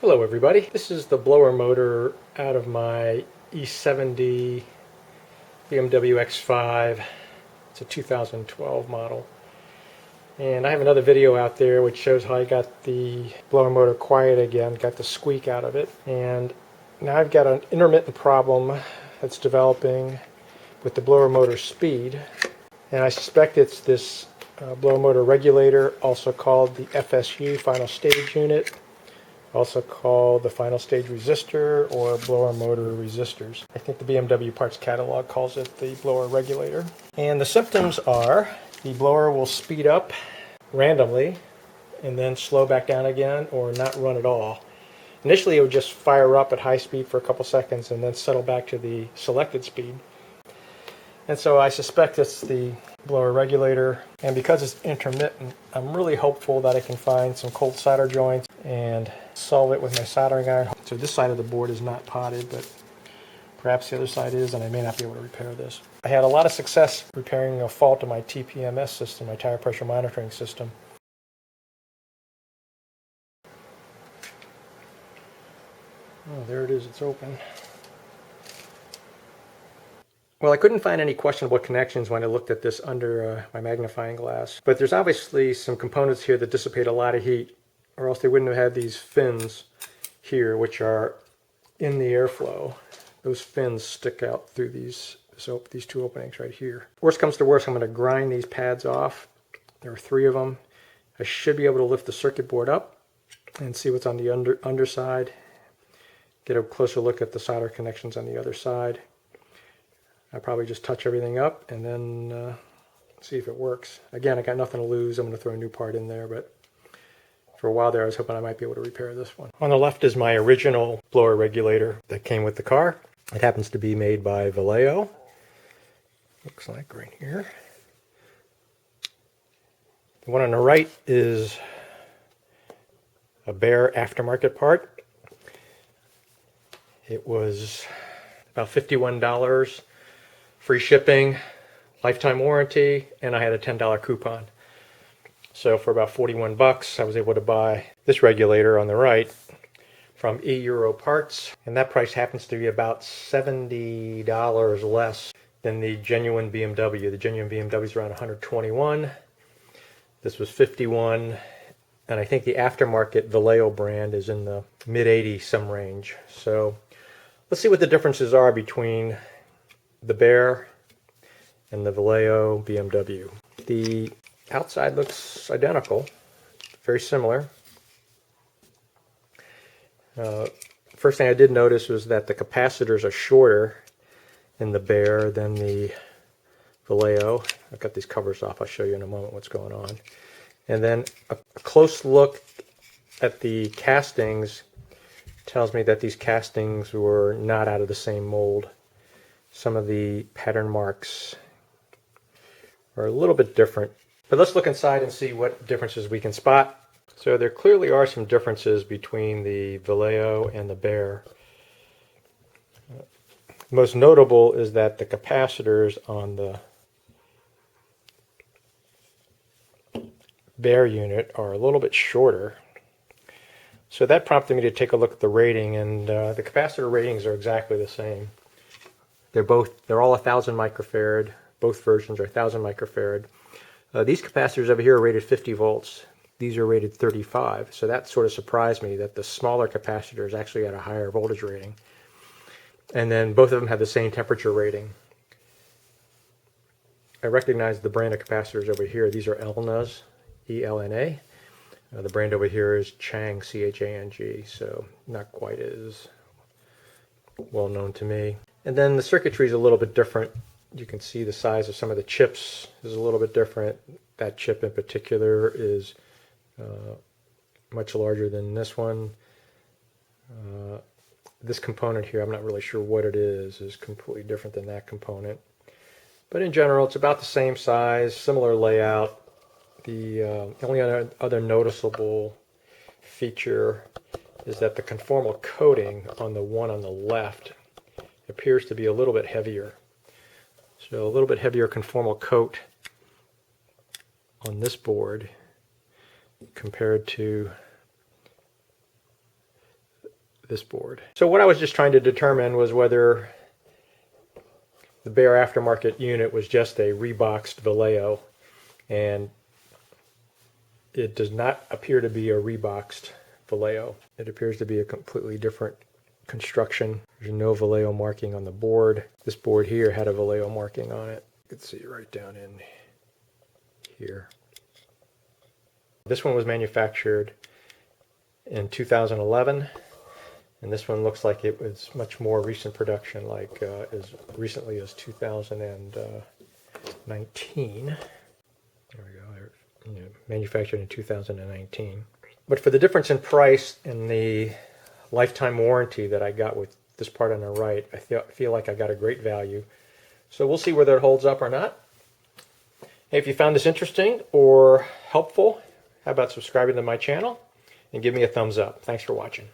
Hello everybody, this is the blower motor out of my E70 BMW X5. It's a 2012 model. And I have another video out there which shows how I got the blower motor quiet again, got the squeak out of it. And now I've got an intermittent problem that's developing with the blower motor speed. And I suspect it's this blower motor regulator, also called the FSU, final stage unit. Also called the final stage resistor or blower motor resistors. I think the BMW parts catalog calls it the blower regulator. And the symptoms are the blower will speed up randomly and then slow back down again or not run at all. Initially it would just fire up at high speed for a couple seconds and then settle back to the selected speed. And so I suspect it's the blower regulator, and because it's intermittent, I'm really hopeful that I can find some cold solder joints and solve it with my soldering iron. So this side of the board is not potted, but perhaps the other side is, and I may not be able to repair this. I had a lot of success repairing a fault in my TPMS system, my tire pressure monitoring system. Oh, there it is, it's open. Well, I couldn't find any questionable connections when I looked at this under my magnifying glass. But there's obviously some components here that dissipate a lot of heat, or else they wouldn't have had these fins here, which are in the airflow. Those fins stick out through these two openings right here. Worst comes to worst, I'm going to grind these pads off. There are 3 of them. I should be able to lift the circuit board up and see what's on the underside. Get a closer look at the solder connections on the other side. I'll probably just touch everything up and then see if it works. Again, I got nothing to lose. I'm going to throw a new part in there, but for a while there I was hoping I might be able to repair this one. On the left is my original blower regulator that came with the car. It happens to be made by Vallejo. Looks like right here. The one on the right is a bare aftermarket part. It was about $51. Free shipping, lifetime warranty, and I had a $10 coupon. So for about 41 bucks, I was able to buy this regulator on the right from eEuro Parts, and that price happens to be about $70 less than the genuine BMW. The genuine BMW is around 121. This was 51, and I think the aftermarket Vallejo brand is in the mid-80 some range. So let's see what the differences are between the Bear and the Vallejo BMW. The outside looks identical, very similar. First thing I did notice was that the capacitors are shorter in the Bear than the Vallejo. I've got these covers off. I'll show you in a moment what's going on. And then a close look at the castings tells me that these castings were not out of the same mold. Some of the pattern marks are a little bit different. But let's look inside and see what differences we can spot. So there clearly are some differences between the Vallejo and the Bear. Most notable is that the capacitors on the Bear unit are a little bit shorter. So that prompted me to take a look at the rating, and the capacitor ratings are exactly the same. They're all 1,000 microfarad. Both versions are 1,000 microfarad. These capacitors over here are rated 50 volts. These are rated 35. So that sort of surprised me that the smaller capacitors actually had a higher voltage rating. And then both of them have the same temperature rating. I recognize the brand of capacitors over here. These are ELNAs, E-L-N-A. The brand over here is Chang, C-H-A-N-G. So not quite as well known to me. And then the circuitry is a little bit different. You can see the size of some of the chips is a little bit different. That chip in particular is much larger than this one. This component here, I'm not really sure what it is completely different than that component. But in general, it's about the same size, similar layout. The only other noticeable feature is that the conformal coating on the one on the left appears to be a little bit heavier. So a little bit heavier conformal coat on this board compared to this board. So what I was just trying to determine was whether the bare aftermarket unit was just a reboxed Vallejo, and it does not appear to be a reboxed Vallejo. It appears to be a completely different construction. There's no Vallejo marking on the board. This board here had a Vallejo marking on it. You can see right down in here. This one was manufactured in 2011, and this one looks like it was much more recent production, like as recently as 2019. There we go. Manufactured in 2019. But for the difference in price and the lifetime warranty that I got with this part on the right, I feel like I got a great value. So we'll see whether it holds up or not. Hey, if you found this interesting or helpful, how about subscribing to my channel and give me a thumbs up. Thanks for watching.